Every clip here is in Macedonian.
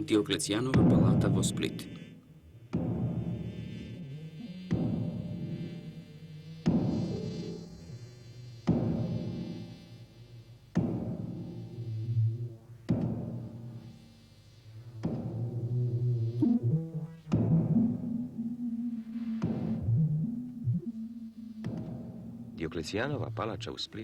Dioklecijanova palata vo Split.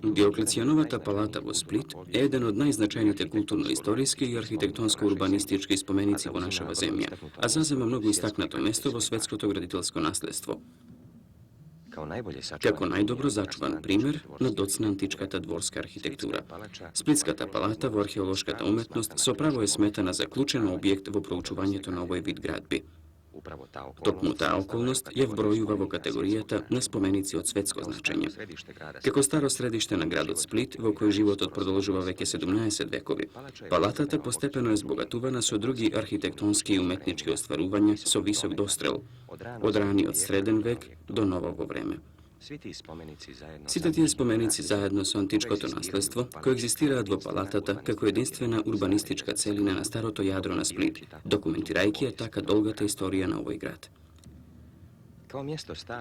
Dioklecijanovata palata vo Split je jedan od najznačajnijih kulturno-istorijski i arhitektonsko-urbanistički spomenici vo naševa zemlja, a zazema mnogo istaknuto mesto vo svetsko graditeljsko nasledstvo. Kako najdobro začuvan primer na docna antičkata dvorska arhitektura. Splitskata palata vo arheološkata umetnost so pravo je smetana zaključena objekt vo proučuvanje to na ovoj vid gradbi. Tokmu ta okolnost je vbrojuvavo kategorijata na spomenici od svetsko značenja. Kako staro središte na grad od Split, vo kojoj život od prodoložuva veke 17 vekovi, palatata postepeno je zbogatuvana so drugi arhitektonski i umetnički ostvaruvanja so visok dostrel, od rani od sreden vek do novovo vreme. Svi ti spomenici zajedno su antičkoto nasledstvo koje egzistira dvo palatata kako jedinstvena urbanistička celina na staroto jadro na Split, dokumentirajki je taka dolgata istorija na ovoj grad.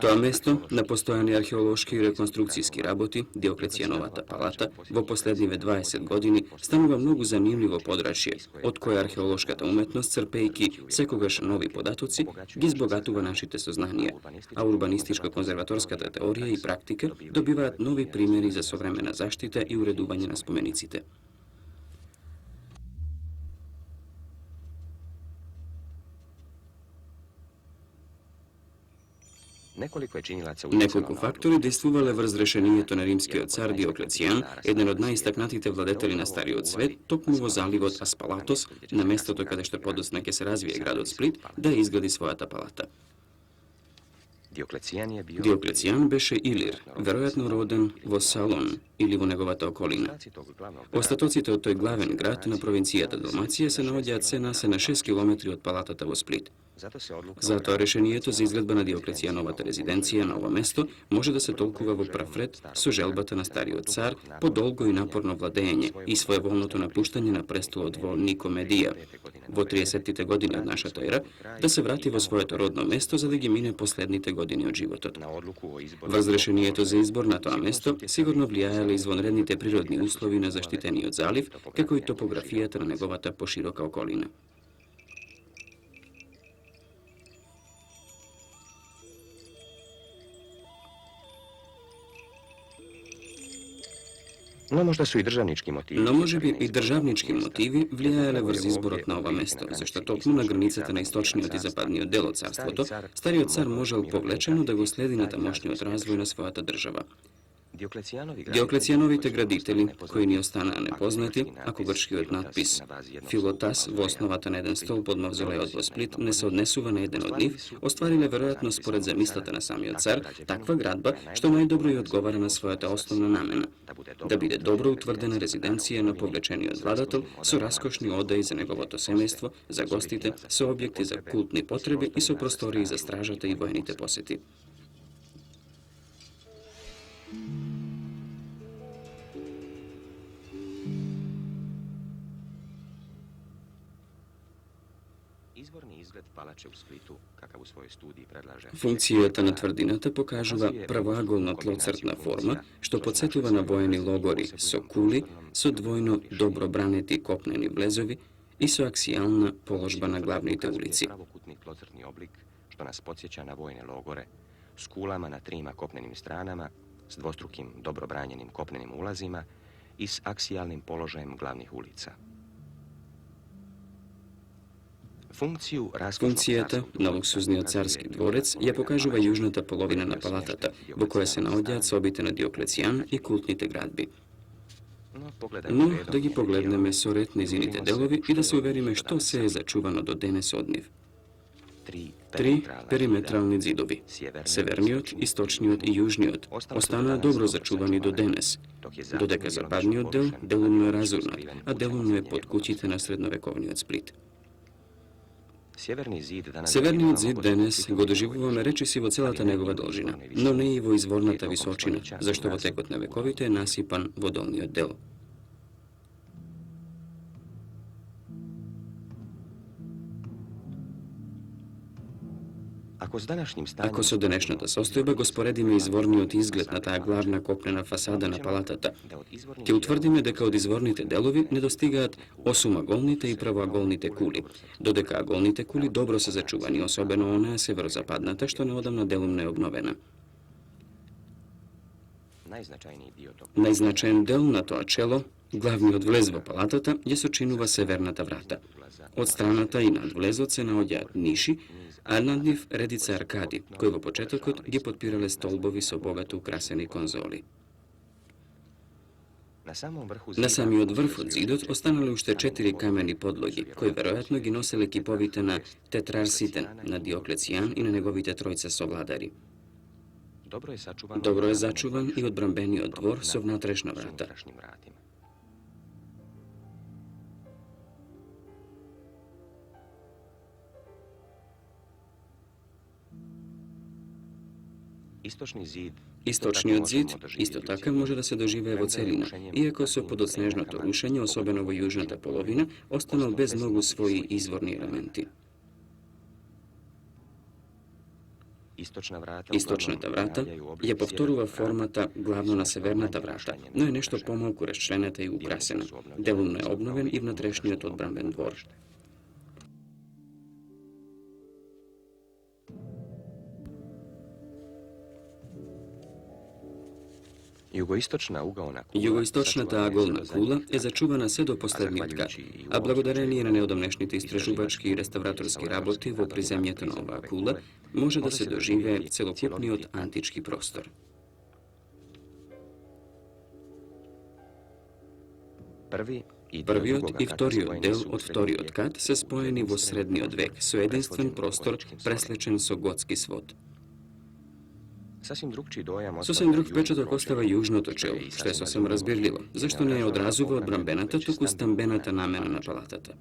To mesto, na postojani arheološki i rekonstrukcijski raboti, Dioklecijanovata palata, vo poslednjive 20 godini stanuva mnogo zanimljivo podračje, od koje arheološkata umetnost crpejki sekogaš novi podatoci, giz bogatuva našite soznanije, a urbanističko-konzervatorskata teorija i praktike dobiva novi primjeri za sovremena zaštita i ureduvanje na spomenicite. Nekoliko faktori dejstvovale v razrešenje na rimski car Dioklecijan, jedan od najistaknatite vladeteli na stariji od svet, tokmuvo zalivot Aspalatos, na mesto to kada što podosnake se razvije grad od Split, da izgradi svojata palata. Dioklecijan beše Ilir, verojatno roden vo Salon ili vo negovata okolina. Ostatocite od toj glaven grad na provincijata Dalmacije se navodja cena se na 6 km od palatata vo Split. Zato rešenijeto za izgledbana Dioklecijanovata rezidencija na ovo mesto može da se tolkuva vo prafret su želbata na stario car po dolgo i naporno vladenje i svoje volnoto napuštanje na prestolo dvo Nikomedija vo 30. godine od naša era, da se vrati vo svoje to rodno mesto za da gi mine poslednite godine od života. Razrešenijeto za izbor na to mesto sigurno vlijajali izvonrednite prirodni uslovi na zaštiteni od zaliv, kako i topografijata na negovata poširoka okolina. No možda su i državnički motivi. No može bi i državnički motivi vlijajale vrz izborot na ova mesto, zašto toknu na granicata na istočnijot i zapadnijot delo carstvoto, stario car može povlečeno da go sledi na tamošnjot razvoj na svojata država. Dioklecijanovite graditelji, koji ni ostana nepoznati, ako grčki od natpis Filotas vosnovata na jedan stol pod mavzolej od Split ne se odnesuva na jedan od njih, ostvarile verovatno spored zamislata na samio car takva gradba što najdobro i odgovara na svojata osnovna namena, da bide dobro utvrdena rezidencija na povlečeni od vladatel, su raskošni odaji za njegovoto semejstvo, za gostite, su objekti za kultni potrebe i su prostoriji za stražate i vojenite poseti. Funkcijata na tvrdinata pokažuva pravoagolna tlocrtna forma, što podsjetuva na vojni logori so kuli, so dvojno dobro braneti kopneni vlezovi i so aksijalna položba na glavnite ulici. Pravokutni tlocrtni oblik, što nas podsjeća na vojne logore, s kulama na trima kopnenim stranama, s dvostrukim dobro branjenim kopnenim ulazima i s aksijalnim položajem glavnih ulica. Funkcijata na luksuznio carski dvorec je pokažuva južnata polovina na palatata, vo koja se naodjat sobite na Dioklecijan i kultnite gradbi. No, da gi pogledneme so ret nizinite delovi i da se uverime što se je začuvano do denes odniv. 3 perimetralni zidovi, severnijot, istočnijot i južnijot, ostana dobro začuvani do denes, dodeka zapadnijot del delumno je razurnat, a delumno je podkućite na srednovekovnijot Split. Severni zid denes go doživljujeme reči si vo celata njegova dolžina, no ne i vo izvornata visočina, zašto vo tekotne vekovite je nasipan vo dolnijot del. Ако со денешната состојба го споредиме изворниот изглед на таа главна копнена фасада на палатата, ќе утврдиме дека од изворните делови недостигаат осумаголните и правоаголните кули, додека аголните кули добро се зачувани, особено онаа северозападната што неодамна делумно е обновена. Најзначаен дел на тоа чело, главниот влез во палатата, ја сочинува северната врата. Од страната и над влезот се наоѓаат ниши, а над нив редица аркади, кои во почетокот ги потпирале столбови со богато украсени конзоли. На самиот врв од зидот останале уште 4 камени подлоги, кои веројатно ги носеле киповите на Тетрарсите, на Диоклецијан и на неговите тројца совладари. Добро е зачуван и одбрамбениот двор со внатрешна врата. Источниот зид исто така може да се доживее во целина, иако со подоснежното рушење, особено во јужната половина, останал без многу своји изворни елементи. Источната врата ја повторува формата главно на северната врата, но е нешто помалку расчленета и украсена. Делумно е обновен и внатрешниот одбрамбен двор. Југоисточната аголна кула е зачувана се до последниот кат, а благодарение на неодамнешните истражувачки и реставраторски работи во приземјето на оваа кула, може да се доживее целокупниот антички простор. Првиот и вториот дел од вториот кат се споени во средниот век со единствен простор преслечен со готски свод. Сосем друг печаток остава јужното чело, што е сосем разбирливо, зашто не ја одразува одбрамбената, туку стамбената намена на палатата.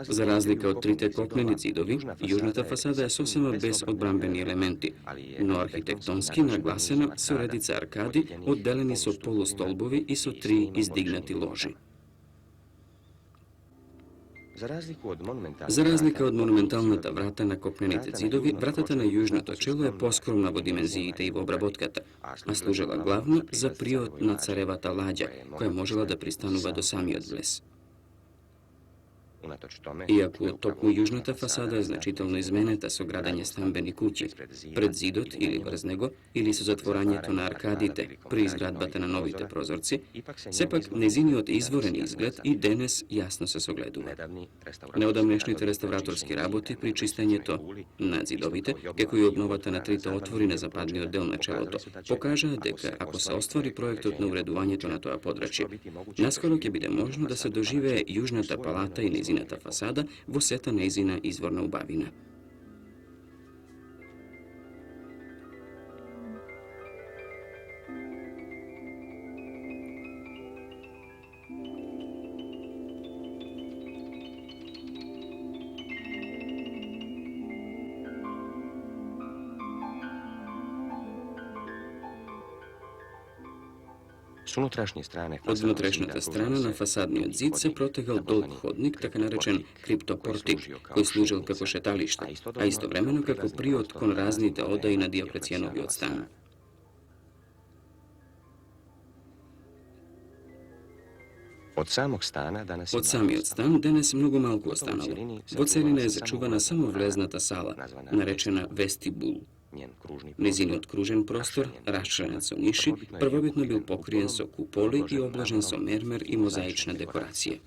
За разлика од трите копнени зидови, јужната фасада е сосема без одбрамбени елементи, но архитектонски нагласена со редица аркади, одделени со полустолбови и со 3 издигнати ложи. За разлика од монументалната врата на копнените зидови, вратата на јужното чело е поскромна во димензиите и во обработката, а служела главно за приот на царевата ладја, која можела да пристанува до самиот влез. Иако токму јужната фасада е значително изменета со градење стамбени куќи, пред зидот или врз него, или со затворањето на аркадите при изградбата на новите прозорци, сепак незиниот изворен изглед и денес јасно се согледува. Неодамнешните реставраторски работи при чистењето на зидовите, како и обновата на трите отвори на западниот дел на челото, покажаа дека ако се оствари проектот на уредувањето на тоа подрачје, наскоро ќе биде можно да се доживее јужната палата и незината фасада во сета нејзина изворна убавина. Од внатрешната страна на фасадниот зид се протегал долг ходник, така наречен криптопортик, кој служил како шеталиште, а истовремено како приот кон разните одаи на Диоклецијановиот стан. Од самиот стан денес многу малку останало. Во целина е зачувана само влезната сала, наречена вестибул. Незиниот кружен простор, расчленет со ниши, првобитно бил покриен со куполи и обложен со мермер и мозаична декорација.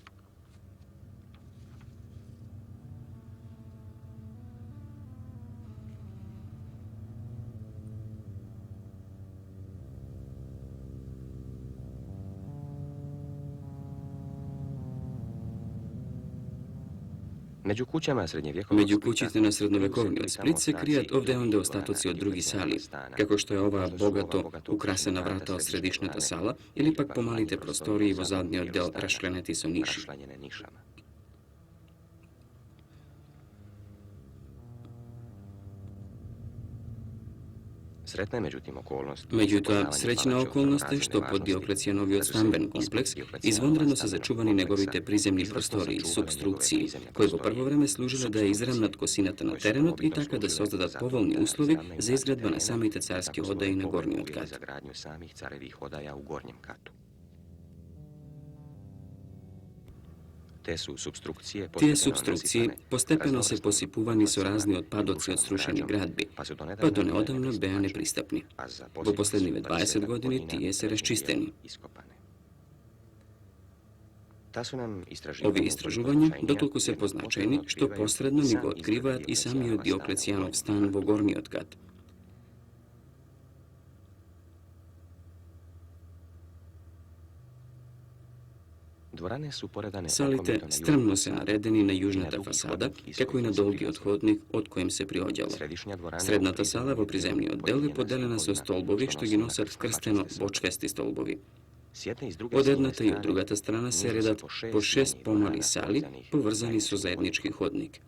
Меѓу куќите на средновековниот Сплит се кријат овде-онде остатоци од други сали, како што е оваа богато украсена врата од средишната сала или пак помалите простории во задниот дел расчленети со ниши. Sretna je međutim okolnost. Međutim, srećna okolnost je što pod Dioklecijanovi stamben kompleks izvanredno se začuvani njegovite prizemni prostori i substrukciji, koje po prvo vreme služile da je izravnat kosinata na terenot i tako da se ozdadat povoljni uslovi za izgradba na samite carske odaje na gornji otkat. Za gradnju samih carevih odaja u gornjem katu. Te substrukcije postepeno se posipuvani su razni otpadoci od srušenih gradbi, pa do neodavno beja nepristupni. Po posljednjive 20 godini tije se raščisteni. Ovi istražuvanja dotolku se poznačeni, što posredno mi go otkriva i sami od Dioklecijanov stan vo gornji otkat. Salite strmno se naredeni na južnata fasada, kako i na dolgi odhodnik od kojem se prihođalo. Srednata sala vo prizemni oddel je podeljena su stolbovi, što gi nosat krsteno bočvesti stolbovi. Od jednata i od drugata strana se redat po 6 pomali sali, povrzani su zajednički hodnik.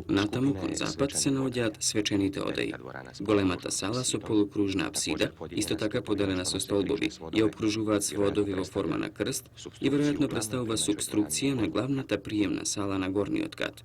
Natamo kon zapad se navodjat svečenite odeji. Golemata sala su polukružna apsida, isto taka podelena su stolbovi i obkružuvat svodovi vo forma na krst i vjerojatno predstavova substrukcija na glavnata prijemna sala na gornji otkat.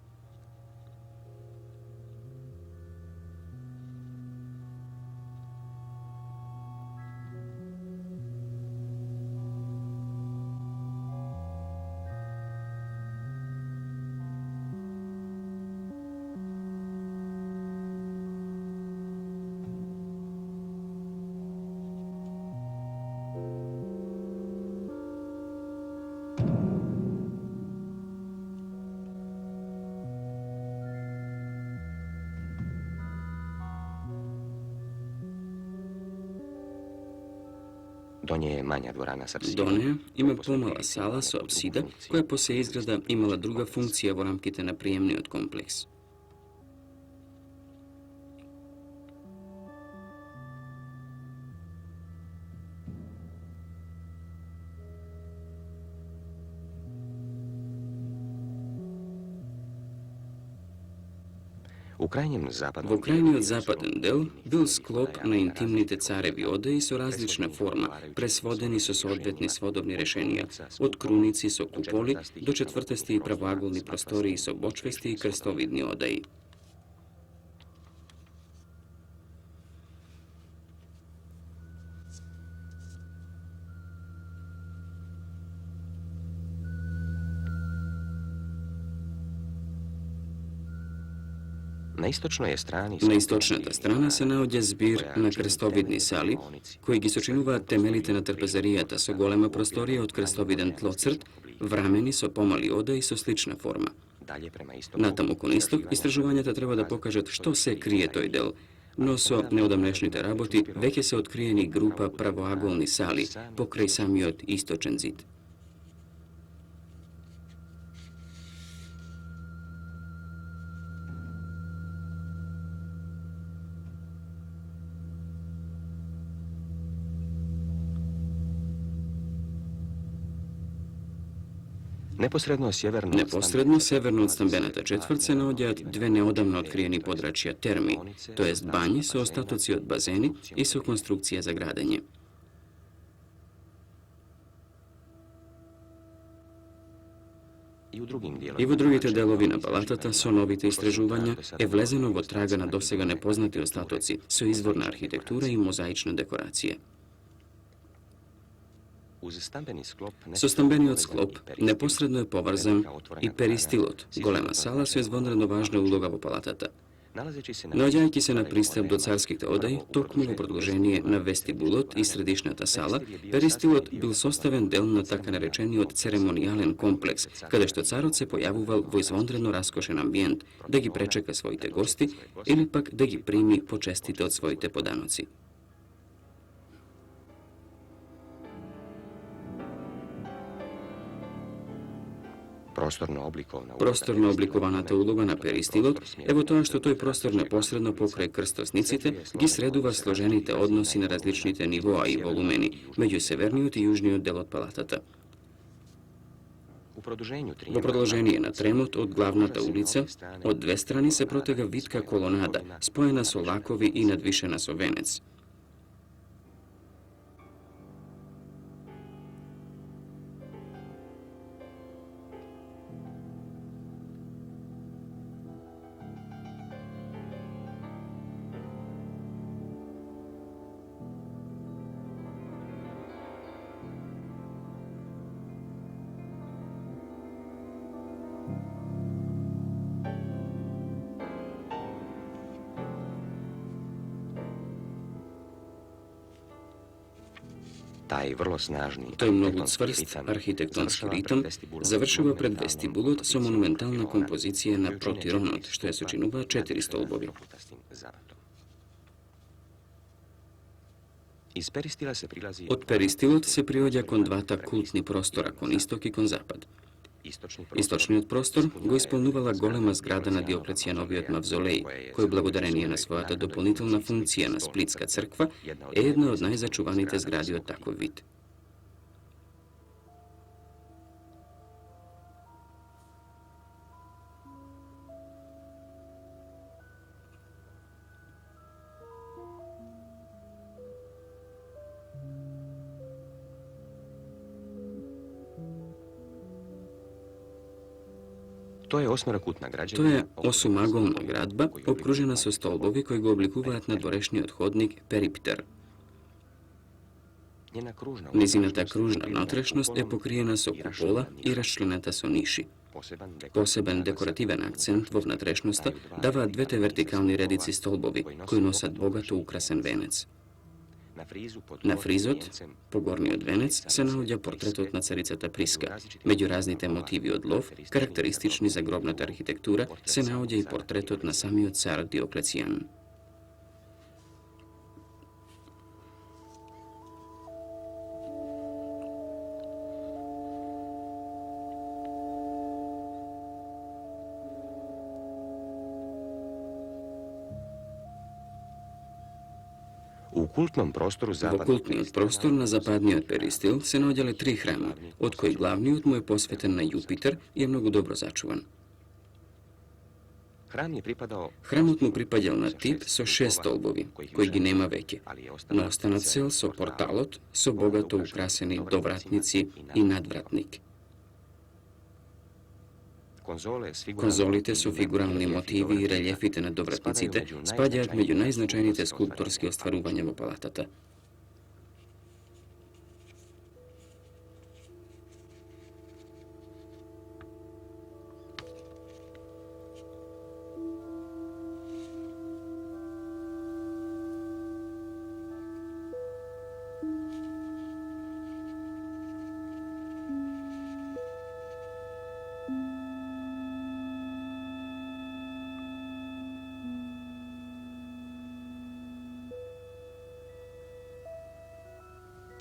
Donje ima pomala sala su apsida, koja poslije izgleda imala druga funkcija vo ramkite na prijemni od kompleks. Vo krajnji od zapadan del bil sklop na intimnite carevi odeji su različna forma, presvodeni su odvetni svodobni rešenija, od krunici so kupoli do četvrtesti i pravagolni prostoriji so bočvesti i krstovidni odeji. Na istočnata strana se navodja zbir na krstovidni sali, koji gi sočinuva temelite na trpezarijata so golema prostorija od krstoviden tlocrt, vrameni so pomali odeji so slična forma. Natam okon istok, istražuvanjata treba da pokažat što se krije toj del, no so neodamnešnite raboti veke se otkrijeni grupa pravoagolni sali, pokraj sami od istočen zid. Neposredno severno od stambenata četvrt se navodjat dve neodavno otkrijeni podračja termi, to jest banji su ostatoci od bazeni i su konstrukcija za gradanje. I vo drugite delovina palatata su novite istražuvanja, vlezeno vo traga na dosega nepoznati ostatoci, su izvorna arhitektura i mozaična dekoracija. So stambeni od sklop neposredno je povrzan i peristilot, golema sala su izvanredno važna uloga vo palatata. Navodjajki se na pristup do carskih odaj, toknulo produženije na vestibulot i središnjata sala, peristilot bil sostaven delno taka narečeni od ceremonijalen kompleks, kada što carot se pojavuval vo izvanredno raskošen ambijent, da gi prečeka svojite gosti ili pak da gi primi počestite od svojite podanoci. Prostorno oblikovana ta uloga na peristilot, evo to što toj prostor neposredno pokraj krstosnicite, gi sreduva složenite odnosi na različnite nivoa i volumeni, među severnijut i južnijut del od palatata. Во продолжение на тремот од главната улица, од две страни се протега витка колонада, споена со лакови и надвишена со венец. Тој многу цврст архитектонски ритм завршува пред вестибулот со монументална композиција на протиронот, што ја сочинуваат 4 столбови. Од перистилот се приоѓа кон двата култни простора, кон исток и кон запад. Источниот простор го исполнувала голема зграда на Диоклецијановиот мавзолеј, кој благодарение на својата дополнителна функција на Сплитска црква е една од најзачуваните згради од таков вид. Тоа е осумаголна градба, обкружена со столбови кои го обликуваат надворешниот ходник периптер. Незината кружна внатрешност е покриена со купола и расчлената со ниши. Посебен декоративен акцент во внатрешноста даваат двете вертикални редици столбови, кои носат богато украсен венец. На фризот, по горниот венец, се наоѓа портретот на царицата Приска. Меѓу разните мотиви од лов, карактеристични за гробната архитектура, се наоѓа и портретот на самиот цар Диоклецијан. Во култниот простор на западниот перистил се наоѓале 3 храма, од кои главниот му е посветен на Јупитер и е многу добро зачуван. Храмот му припаѓал на тип со 6 столбови, кои ги нема веќе, но останат цел со порталот, со богато украсени довратници и надвратник. Конзолите со фигурални мотиви и релјефите на довратниците спаѓаат меѓу најзначајните скулпторски остварувања во палатата.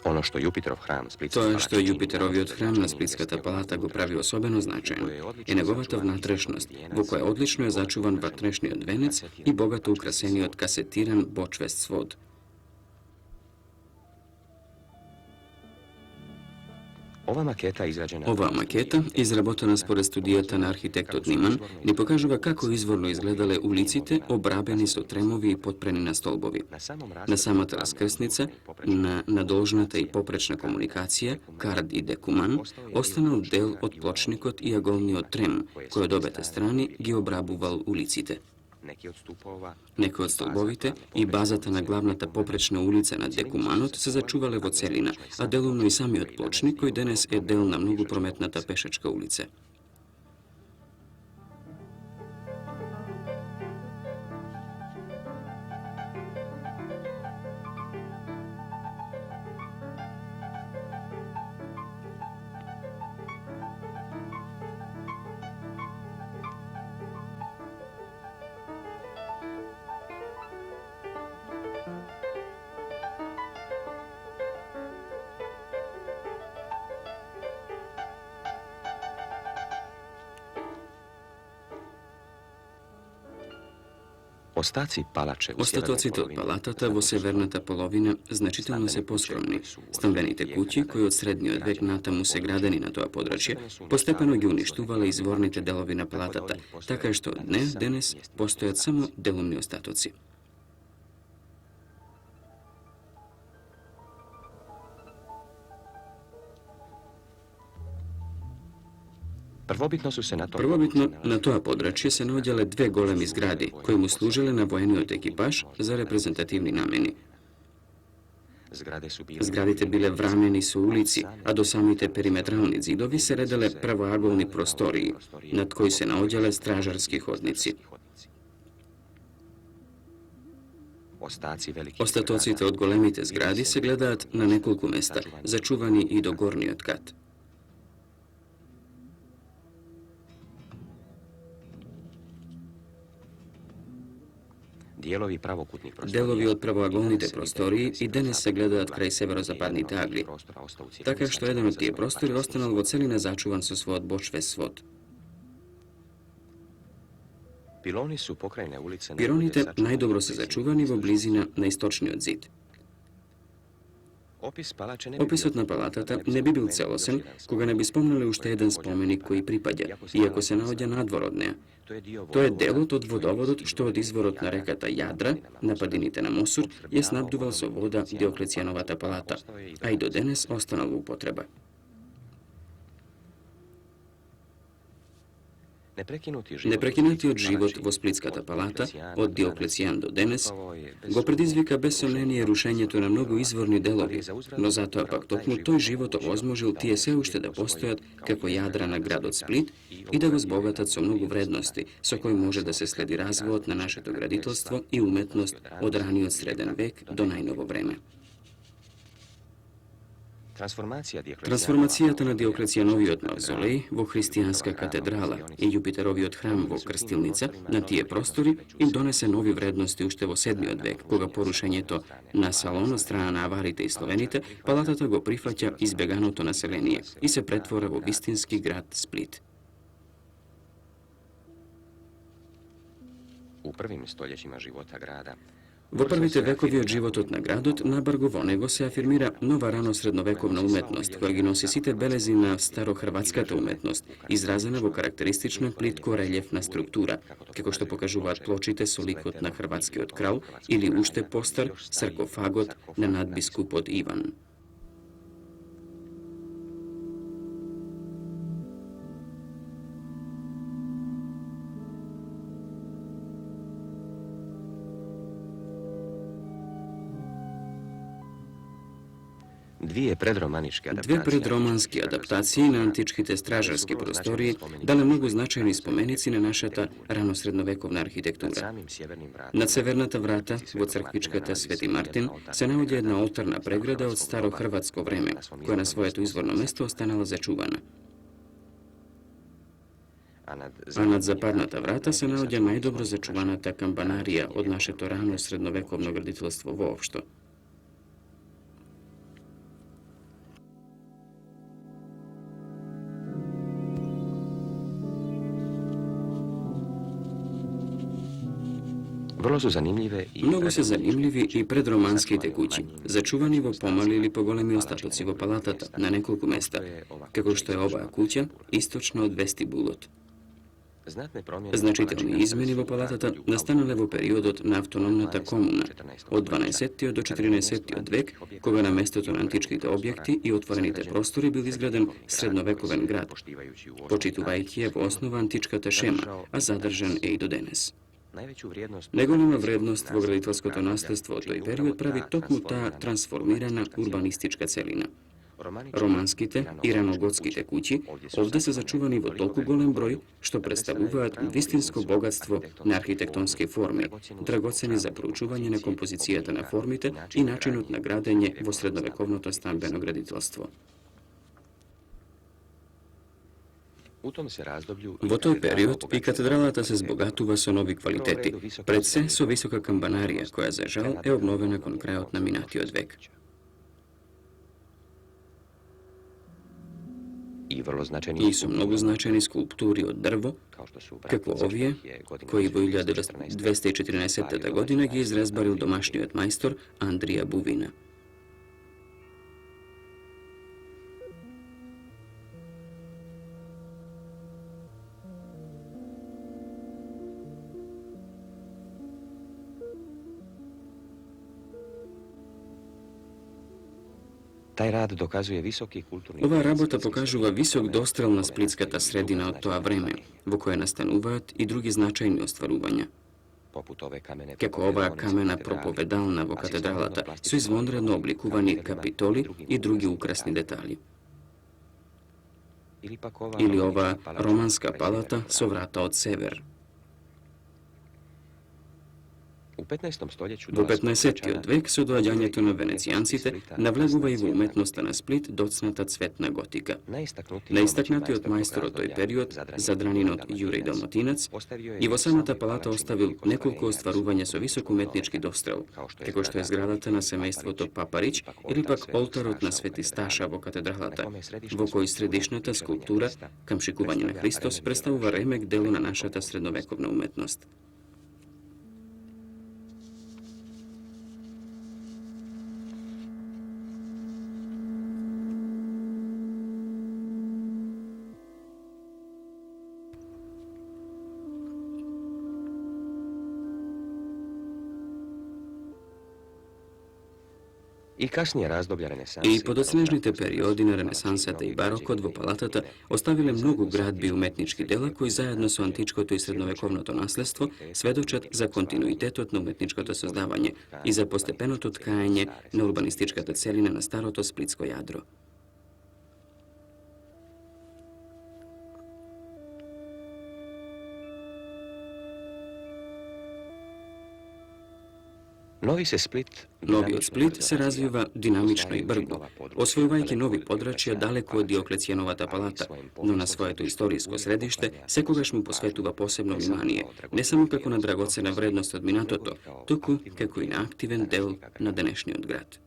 Тоа што Јупитеровиот храм на Сплитската палата го прави особено значаен е неговата внатрешност, во која одлично е зачуван ватрешниот венец и богато украсениот касетиран бочвест свод. Оваа макета, изработена според студијата на архитектот Ниман, ни покажува како изворно изгледале улиците, обрабени со тремови и подпрени на столбови. На самата раскрсница, на надолжната и попречна комуникација, кард и декуман, останал дел од плочникот и аголниот трем, кој од обете страни ги обрабувал улиците. Некои од столбовите и базата на главната попречна улица на декуманот се зачувале во целина, а делумно и самиот плочник, кој денес е дел на многу прометната пешачка улица. Ostaci palače u Остатоците од палатата во северната половина значително се поскромни. Станбените куќи, кои од средниот век натаму се градени на тоа подрачје, постепено ги уништувале изворните делови на палатата, така што денес постојат само делумни остатоци. Првобитно на тоа подрачје се наоѓале две големи згради, кои му служеле на воениот екипаж за репрезентативни намени. Зградите биле врамени со улици, а до самите периметрални зидови се ределе правоаголни простории, над кои се наоѓале стражарски ходници. Остатоците од големите згради се гледаат на неколку места, зачувани и до горниот кат. Делови од правоаголните простории и денес се гледаат крај северозападните агли, така што еден од тие простори останал во целина зачуван со својот бочвест свод. Пироните најдобро се зачувани во близина на источниот зид. Описот на палатата не би бил целосен кога не би спомнале уште еден споменик кој припаѓа, иако се наоѓа надвор од неа. Тоа е делот од водоводот што од изворот на реката Јадра, на падините на Мосур, ја снабдувал со вода Диоклецијановата палата, а и до денес останал во употреба. Непрекинатиот живот во Сплитската палата, од Диоклецијан до денес, го предизвика без сомнение рушењето на многу изворни делови, но затоа пак токму тој живот овозможил тие се уште да постојат како јадра на градот Сплит и да го збогатат со многу вредности, со кои може да се следи развојот на нашето градителство и уметност од раниот среден век до најново време. Трансформацијата на Диоклецијановиот мавзолеј во христијанска катедрала и Јупитеровиот храм во Крстилница на тие простори им донесе нови вредности уште во 7 век, кога по рушењето на Салон од страна на аварите и словените, палатата го прифаќа избеганото население и се претвора во вистински град Сплит. Во првите векови од животот на градот, набргу во него се афирмира нова рано средновековна уметност, која ги носи сите белези на старохрватската уметност, изразена во карактеристична плитко релјефна структура, како што покажуваат плочите со ликот на хрватскиот крал или уште постар саркофагот на надбискупот Иван. Две предромански адаптации на античките стражарски простории дале многу значајни споменици на нашата раносредновековна архитектура. Над северната врата во црквичката Свети Мартин се наоѓа една олтарна преграда од старохрватско време, која на своето изворно место останала зачувана. А над западната врата се наоѓа најдобро зачуваната камбанарија од нашето рано средновековно градителство воопшто. Многу се занимливи и предроманските куќи, зачувани во помали или поголеми остатоци во палатата на неколку места, како што е оваа куќа, источно од вестибулот. Значителни измени во палатата настанале во периодот на автономната комуна, од 12 до 14 век, кога на местото на античките објекти и отворените простори бил изграден средновековен град, почитувајќи ја во основа античката шема, а задржан е и до денес. Најголема вредност во градителското наследство од тој период прави токму таа трансформирана урбанистичка целина. Романските и раногодските куќи овде се зачувани во толку голем број што представуваат вистинско богатство на архитектонски форми, драгоцени за проучување на композицијата на формите и начинот на градење во средновековното стамбено градителство. Во тој период и катедралата се збогатува со нови квалитети, пред се со висока камбанарија, која за жал е обновена кон крајот на минатиот век. i vrlo značajni I su mnogo značajni skulpturi od drvo, kao što su kako ovije, koji u 1214. godine je izrazbaril domašnji majstor Andrija Buvina. Taj rad dokazuje visoki kulturni... Ova rabota pokažuva visok dostrel na splitskata sredina od toa vreme, vo koje nastanuvat i drugi značajni ostvaruvanja. poput ove kamene Kako ova kamena propovedalna vo katedralata su izvonredno oblikuvani kapitoli i drugi ukrasni detalji. Ili ova romanska palata so vrata od sever. U 15. stoljeću Во 15. век со доаѓањето на венецијанците навлегува и во уметноста на Сплит доцната цветна готика. Наистакнатиот мајстор од тој период, задранинот Јуреј Далматинец, и во самата палата оставил неколку остварувања со висок уметнички дострел, како што е зградата на семејството Папарич или пак олтарот на Свети Сташа во катедралата, во кој средишната скулптура, кам шикување на Христос, представува ремек дело на нашата средновековна уметност. I kasnije razdoblja renesanse И подоцнежните периоди на ренесансата и барокот во палатата оставиле многу градби и уметнички дела кои заедно со античкото и средновековното наследство сведочат за континуитетот на уметничкото создавање и за постепеното ткаење на урбанистичката целина на старото сплитско јадро. Новиот Сплит се развива динамично и брзо, освојувајќи нови подрачја далеко од Диоклецијановата палата, но на своето историско средиште секогаш му посветува посебно внимание, не само како на драгоцена вредност од минатото, туку како и на активен дел на денешниот град.